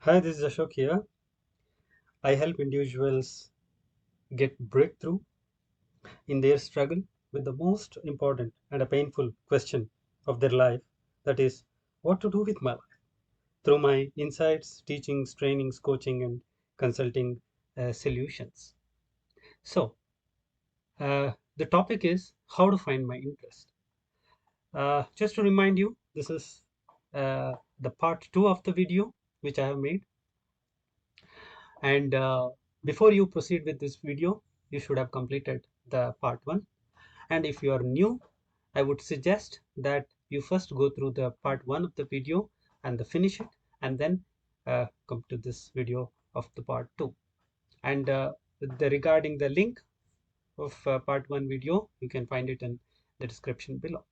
Hi, this is Ashok here. I help individuals get breakthrough in their struggle with the most important and a painful question of their life, that is, what to do with my life. Through my insights, teachings, trainings, coaching, and consulting solutions. So, the topic is how to find my interest. Just to remind you, this is the part 2 of the video which I have made. And before you proceed with this video, you should have completed the part 1. And if you are new, I would suggest that you first go through the part 1 of the video and finish it, and then come to this video of the part 2. And regarding the link of part 1 video, you can find it in the description below.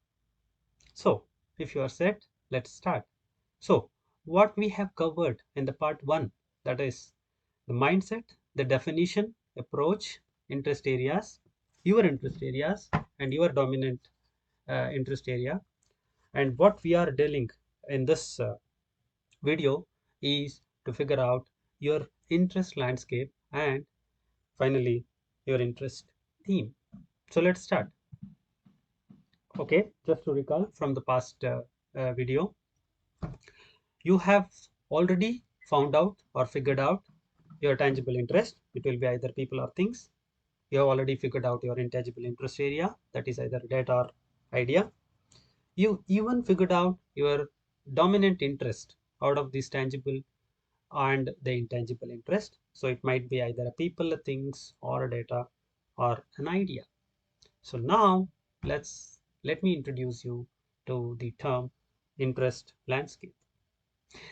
So if you are set, let's start. So what we have covered in the part 1, that is the mindset, the definition, approach, interest areas, your interest areas, and your dominant interest area. And what we are dealing in this video is to figure out your interest landscape and finally your interest theme. So let's start. Okay, just to recall from the past video, you have already found out or figured out your tangible interest. It will be either people or things. You have already figured out your intangible interest area, that is either data or idea. You even figured out your dominant interest out of this tangible and the intangible interest. So it might be either a people, a things, or a data, or an idea. So now let me introduce you to the term interest landscape.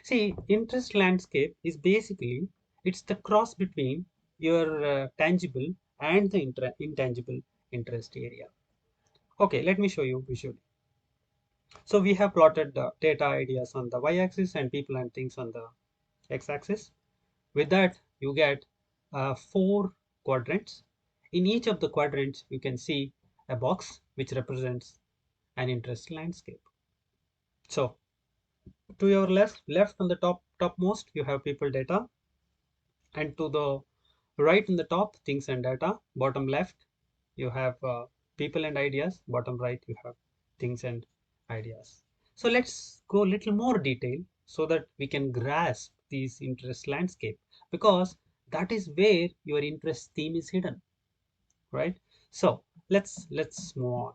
See, interest landscape is basically it's the cross between your tangible and the intangible interest area. Okay, let me show you visually. So we have plotted the data ideas on the y-axis and people and things on the x-axis. With that, you get 4 quadrants. In each of the quadrants, you can see a box which represents an interest landscape. So to your left on the topmost, you have people data, and to the right in the top, things and data. Bottom left, you have people and ideas. Bottom right, you have things and ideas. So let's go a little more detail so that we can grasp these interest landscape, because that is where your interest theme is hidden, right? So let's move on.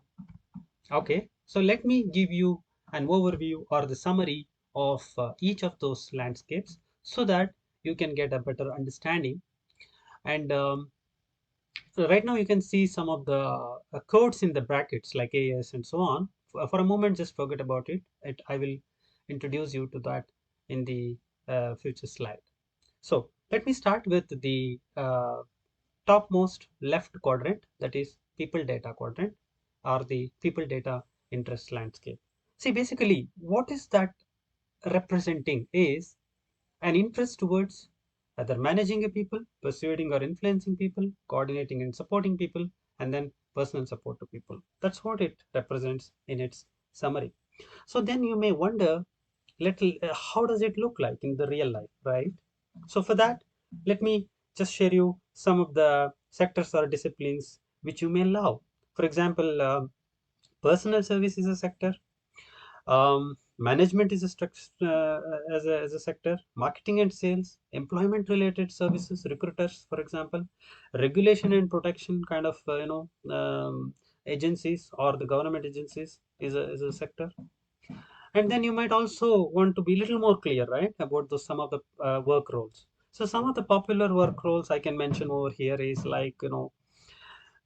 Okay, so let me give you an overview or the summary of each of those landscapes so that you can get a better understanding. And so right now you can see some of the codes in the brackets like AS and so on. For a moment, just forget about it. I will introduce you to that in the future slide. So let me start with the topmost left quadrant, that is people data quadrant, or the people data interest landscape. See, basically, what is that representing is an interest towards either managing a people, persuading or influencing people, coordinating and supporting people, and then personal support to people. That's what it represents in its summary. So then you may wonder, little, how does it look like in the real life, right? So for that, let me just share you some of the sectors or disciplines which you may love. For example, personal service is a sector, management is a as a sector, marketing and sales, employment related services, recruiters, for example, regulation and protection kind of agencies or the government agencies is a sector. And then you might also want to be a little more clear, right, about the some of the work roles. So some of the popular work roles I can mention over here is like,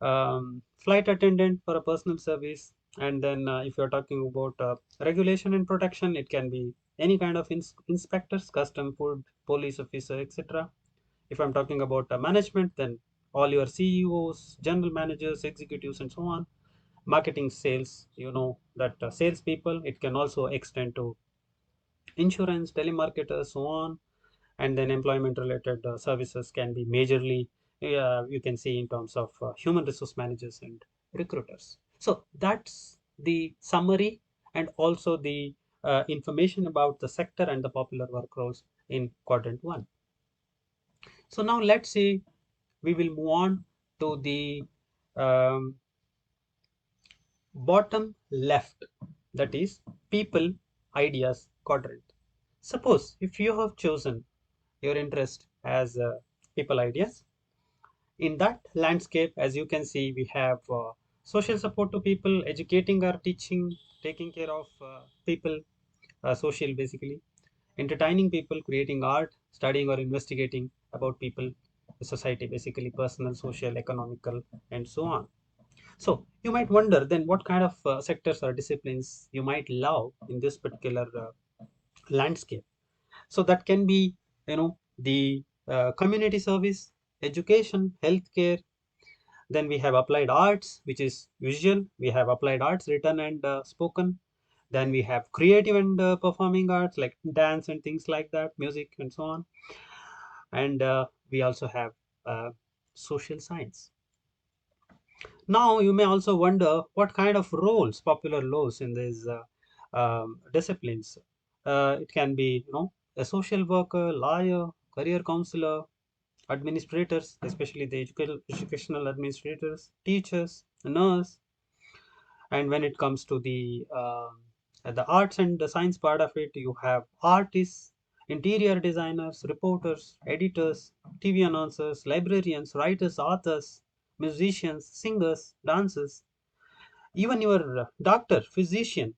flight attendant for a personal service. And then if you're talking about regulation and protection, it can be any kind of inspectors, custom, food, police officer, etc. If I'm talking about management, then all your CEOs, general managers, executives, and so on. Marketing, sales, that sales people, it can also extend to insurance, telemarketers, so on. And then employment related services can be majorly, you can see in terms of human resource managers and recruiters. So that's the summary and also the information about the sector and the popular work roles in quadrant 1. So now let's see, we will move on to the um, bottom left, that is people ideas quadrant. Suppose if you have chosen your interest as people ideas, in that landscape, as you can see, we have social support to people, educating or teaching, taking care of people, social basically, entertaining people, creating art, studying or investigating about people, society basically, personal, social, economical, and so on. So you might wonder then what kind of sectors or disciplines you might love in this particular landscape. So that can be, the community service, education, healthcare. Then we have applied arts, which is visual. We have applied arts, written and spoken. Then we have creative and performing arts like dance and things like that, music and so on. And we also have social science. Now you may also wonder what kind of roles, popular roles in these disciplines. It can be, a social worker, lawyer, career counselor, administrators, especially the educational administrators, teachers, nurse. And when it comes to the arts and the science part of it, you have artists, interior designers, reporters, editors, TV announcers, librarians, writers, authors, musicians, singers, dancers, even your doctor, physician,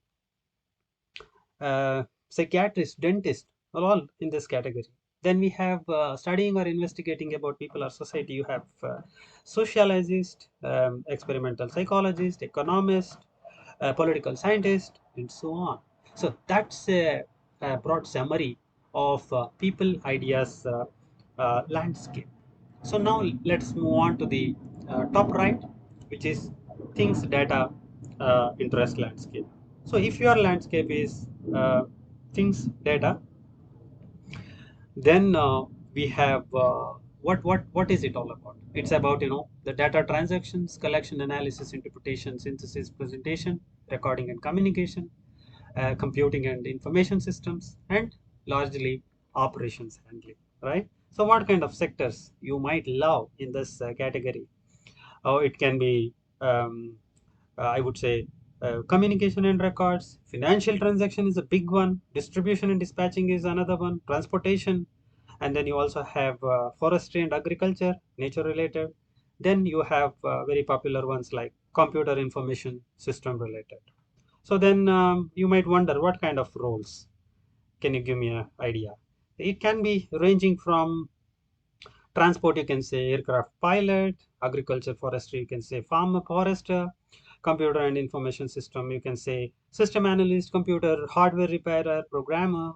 psychiatrist, dentist are all in this category. Then we have studying or investigating about people or society. You have sociologist, experimental psychologist, economist, political scientist, and so on. So that's a broad summary of people, ideas, landscape. So now let's move on to the top right, which is things, data, interest landscape. So if your landscape is things, data, then we have what is it all about? It's about, the data transactions, collection, analysis, interpretation, synthesis, presentation, recording and communication, computing and information systems, and largely operations handling, right? So what kind of sectors you might love in this category? Oh, it can be, um, I would say, communication and records, financial transaction is a big one, distribution and dispatching is another one, transportation, and then you also have forestry and agriculture, nature related. Then you have very popular ones like computer information system related. So then you might wonder what kind of roles. Can you give me an idea? It can be ranging from transport, you can say aircraft pilot, agriculture, forestry, you can say farmer, forester, computer and information system, you can say system analyst, computer hardware repairer, programmer.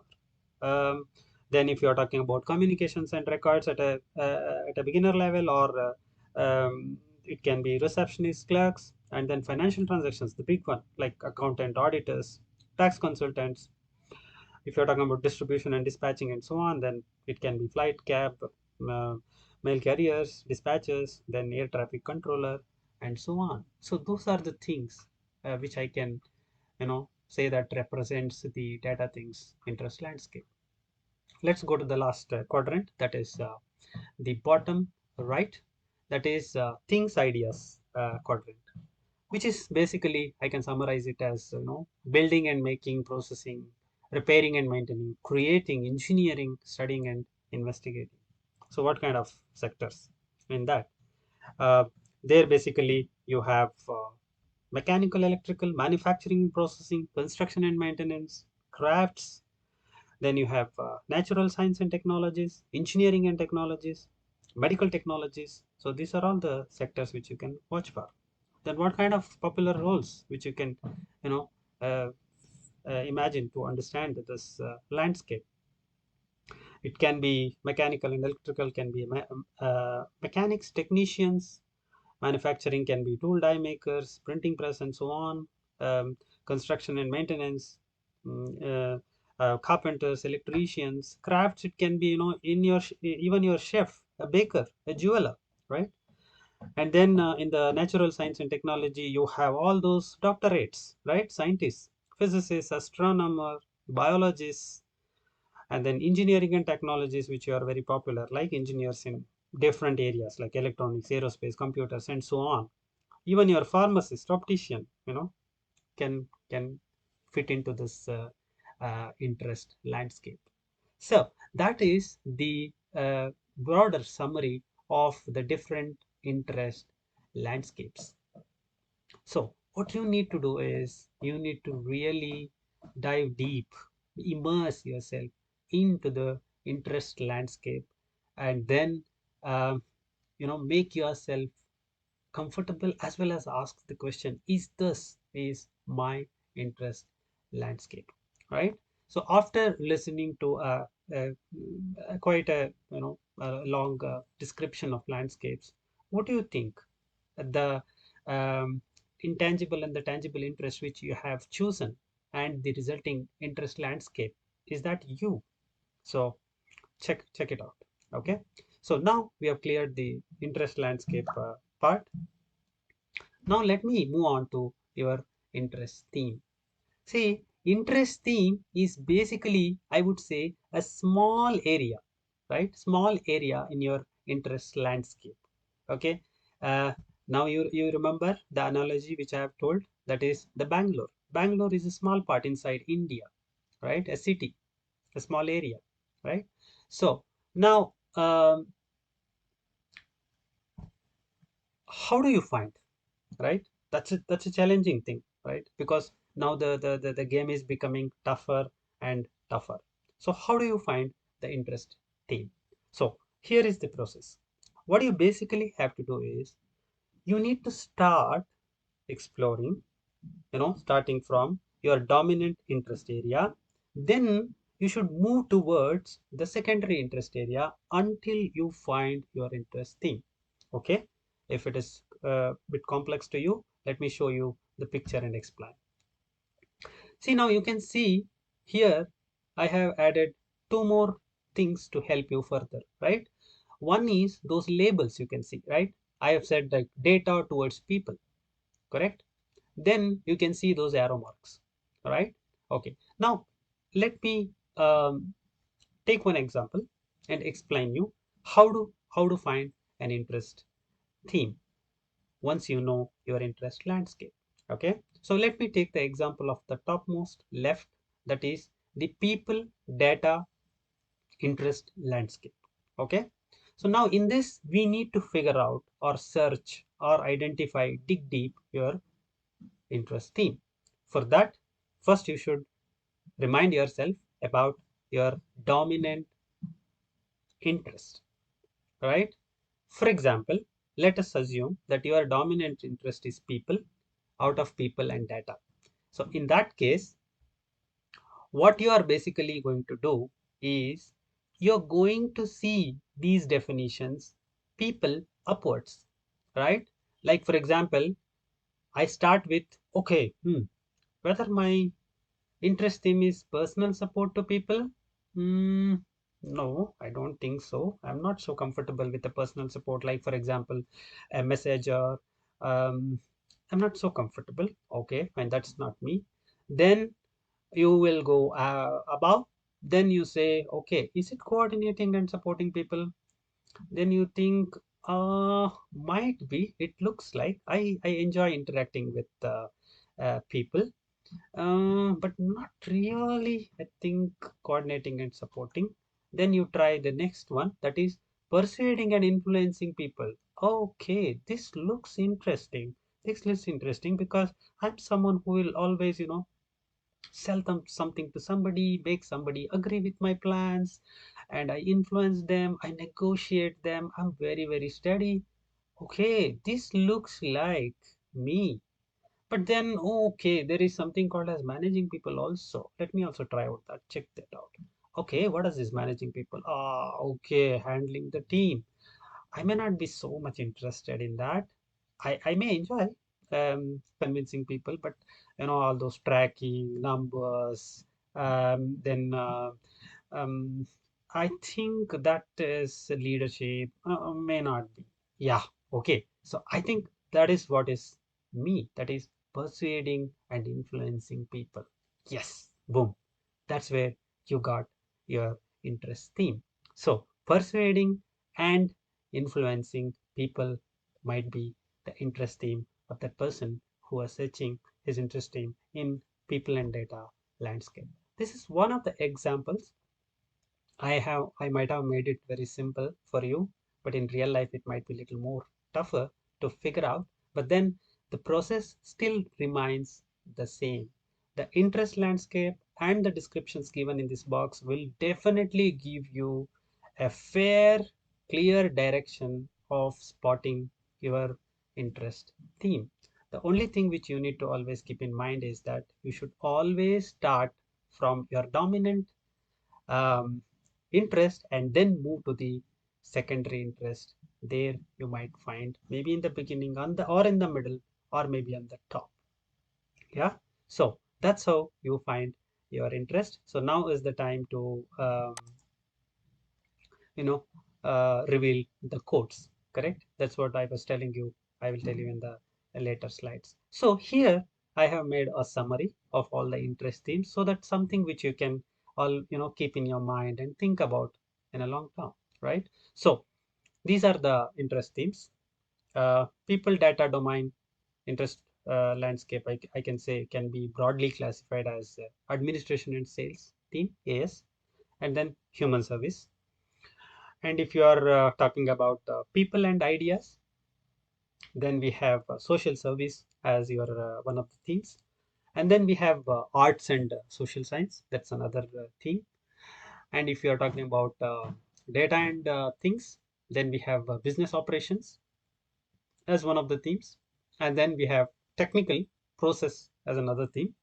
Um, then if you are talking about communications and records at a beginner level, or it can be receptionist, clerks, and then financial transactions, the big one like accountant, auditors, tax consultants. If you're talking about distribution and dispatching and so on, then it can be flight, cab, uh, mail carriers, dispatchers, then air traffic controller, and so on. So those are the things which I can, say that represents the data things interest landscape. Let's go to the last quadrant, that is the bottom right, that is things, ideas quadrant, which is basically, I can summarize it as, building and making, processing, repairing and maintaining, creating, engineering, studying and investigating. So what kind of sectors in that? uh, there basically you have mechanical, electrical, manufacturing, processing, construction and maintenance, crafts. Then you have natural science and technologies, engineering and technologies, medical technologies. So these are all the sectors which you can watch for. Then what kind of popular roles which you can, you know uh, imagine to understand this landscape? It can be mechanical and electrical, can be mechanics, technicians. Manufacturing can be tool die makers, printing press, and so on. Construction and maintenance, carpenters, electricians. Crafts, it can be, in your even your chef, a baker, a jeweler, right? And then in the natural science and technology, you have all those doctorates, right? Scientists, physicists, astronomer, biologists, and then engineering and technologies, which are very popular, like engineers in different areas like electronics, aerospace, computers, and so on. Even your pharmacist, optician, can fit into this interest landscape. So that is the broader summary of the different interest landscapes. So what you need to do is you need to really dive deep, immerse yourself into the interest landscape, and then um, make yourself comfortable as well as ask the question, is this is my interest landscape, right? So after listening to quite a long description of landscapes, what do you think the um, intangible and the tangible interest which you have chosen and the resulting interest landscape, is that you? So check it out. Okay, so now we have cleared the interest landscape part. Now let me move on to your interest theme. See, interest theme is basically, I would say, a small area, right? Small area in your interest landscape. Okay. Uh, Now you remember the analogy which I have told, that is the Bangalore. Bangalore is a small part inside India, right? A city, a small area, right? So now, how do you find, right? That's a challenging thing, right? Because now the game is becoming tougher and tougher. So how do you find the interest theme? So here is the process. What you basically have to do is you need to start exploring, starting from your dominant interest area. Then you should move towards the secondary interest area until you find your interest theme. Okay, if it is a bit complex to you, let me show you the picture and explain. See, now you can see here I have added two more things to help you further, right? One is those labels, you can see, right? I have said like data towards people, correct? Then you can see those arrow marks, all right? Okay, now let me take one example and explain you how to find an interest theme once you know your interest landscape. Okay, so let me take the example of the topmost left, that is the people data interest landscape. Okay, so now in this we need to figure out or search or identify, dig deep your interest theme. For that, first you should remind yourself about your dominant interest, right? For example, let us assume that your dominant interest is people, out of people and data. So in that case, what you are basically going to do is you're going to see these definitions people upwards, right? Like for example, I start with, okay, whether my interest theme is personal support to people. Mm, no, I don't think so. I'm not so comfortable with the personal support. Like, for example, a messenger. Um, I'm not so comfortable. Okay, and that's not me. Then you will go above. Then you say, okay, is it coordinating and supporting people? Then you think, might be. It looks like I enjoy interacting with people, but not really, I think, coordinating and supporting. Then you try the next one, that is persuading and influencing people. Okay, this looks interesting. This looks interesting because I'm someone who will always, sell them something to somebody, make somebody agree with my plans, and I influence them, I negotiate them. I'm very, very steady. Okay, this looks like me. But then, okay, there is something called as managing people also. Let me also try out that, check that out. Okay, what is this managing people? Ah, okay, handling the team. I may not be so much interested in that. I may enjoy convincing people, but all those tracking numbers, then um, I think that is leadership, may not be. Yeah, okay. So I think that is what is me. That is persuading and influencing people. Yes, boom. That's where you got your interest theme. So persuading and influencing people might be the interest theme of that person who is searching his interest theme in people and data landscape. This is one of the examples. I might have made it very simple for you, but in real life it might be a little more tougher to figure out. But then the process still remains the same. The interest landscape and the descriptions given in this box will definitely give you a fair, clear direction of spotting your interest theme. The only thing which you need to always keep in mind is that you should always start from your dominant um, interest and then move to the secondary interest. There you might find maybe in the beginning on the or in the middle or maybe on the top. Yeah, so that's how you find your interest. So now is the time to you know reveal the codes. Correct, that's what I was telling you. I will tell you in the later slides. So here I have made a summary of all the interest themes, so that's something which you can all keep in your mind and think about in a long term, right? So these are the interest themes. People, data, domain, interest landscape, I can say, can be broadly classified as administration and sales theme, AS, and then human service. And if you are talking about people and ideas, then we have social service as your one of the themes. And then we have arts and social science. That's another theme. And if you are talking about data and things, then we have business operations as one of the themes. And then we have technical process as another theme.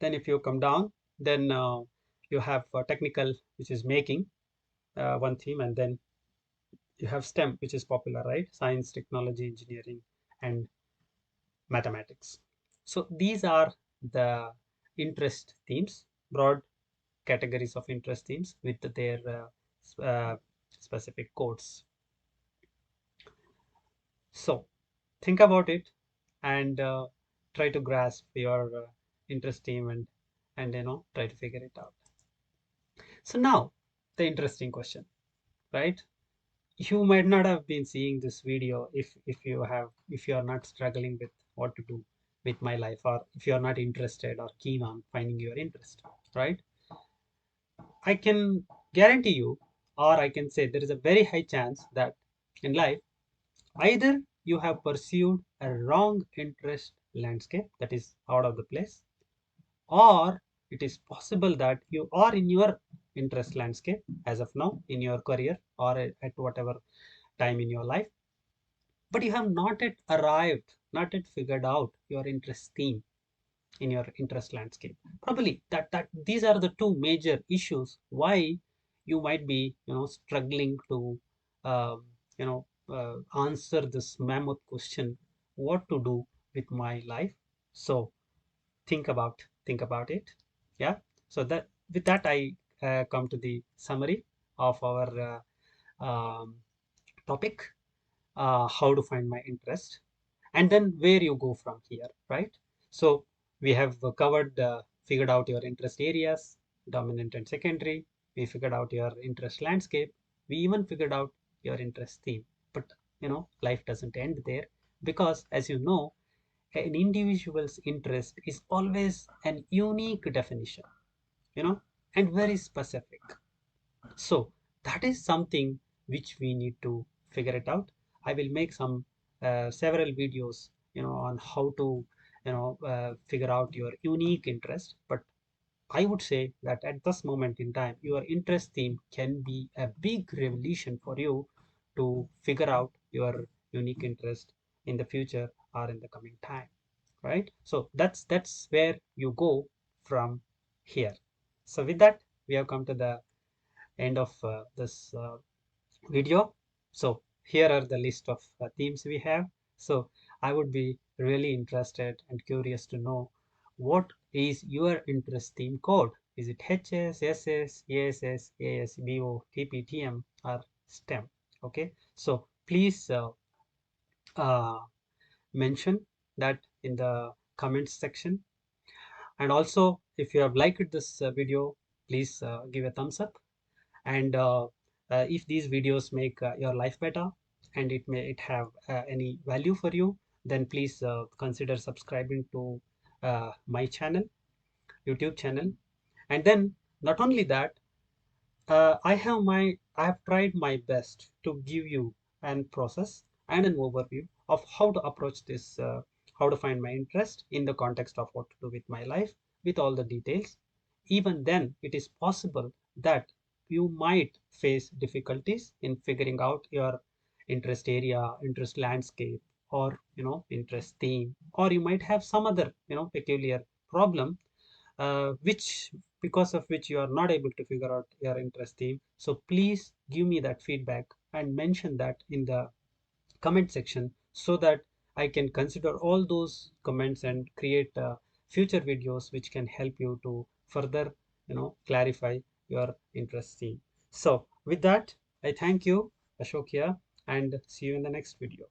Then if you come down, then you have technical, which is making, one theme. And then you have STEM, which is popular, right? Science, technology, engineering, and mathematics. So these are the interest themes, broad categories of interest themes with their specific codes. So think about it and try to grasp your interest theme and try to figure it out. So now the interesting question, right? You might not have been seeing this video if you are not struggling with what to do with my life, or if you are not interested or keen on finding your interest, right? I can guarantee you, or I can say there is a very high chance that in life either you have pursued a wrong interest landscape that is out of the place, or it is possible that you are in your interest landscape as of now in your career or at whatever time in your life, but you have not yet arrived, not yet figured out your interest theme in your interest landscape. Probably that these are the two major issues why you might be struggling to um, answer this mammoth question, what to do with my life. So think about it. Yeah. So that with that I come to the summary of our topic, how to find my interest, and then where you go from here, right? So we have covered, figured out your interest areas, dominant and secondary. We figured out your interest landscape. We even figured out your interest theme. But life doesn't end there, because as you know, an individual's interest is always an unique definition, you know, and very specific. So that is something which we need to figure it out. I will make some several videos, on how to, figure out your unique interest. But I would say that at this moment in time, your interest theme can be a big revolution for you to figure out your unique interest in the future or in the coming time, right? So that's where you go from here. So with that, we have come to the end of this video. So here are the list of themes we have. So I would be really interested and curious to know, what is your interest theme code? Is it HS, SS, ASS, AS, BO, TP, TM, or STEM? Okay, so please uh, mention that in the comments section. And also, if you have liked this video, please give a thumbs up. And if these videos make your life better, and it have any value for you, then please consider subscribing to my channel, YouTube channel. And then not only that, I have tried my best to give you an process and an overview of how to approach this, how to find my interest in the context of what to do with my life, with all the details. Even then, it is possible that you might face difficulties in figuring out your interest area, interest landscape, or interest theme, or you might have some other peculiar problem, which because of which you are not able to figure out your interest theme. So please give me that feedback and mention that in the comment section, so that I can consider all those comments and create future videos which can help you to further clarify your interest theme. So with that, I thank you, Ashok here, and see you in the next video.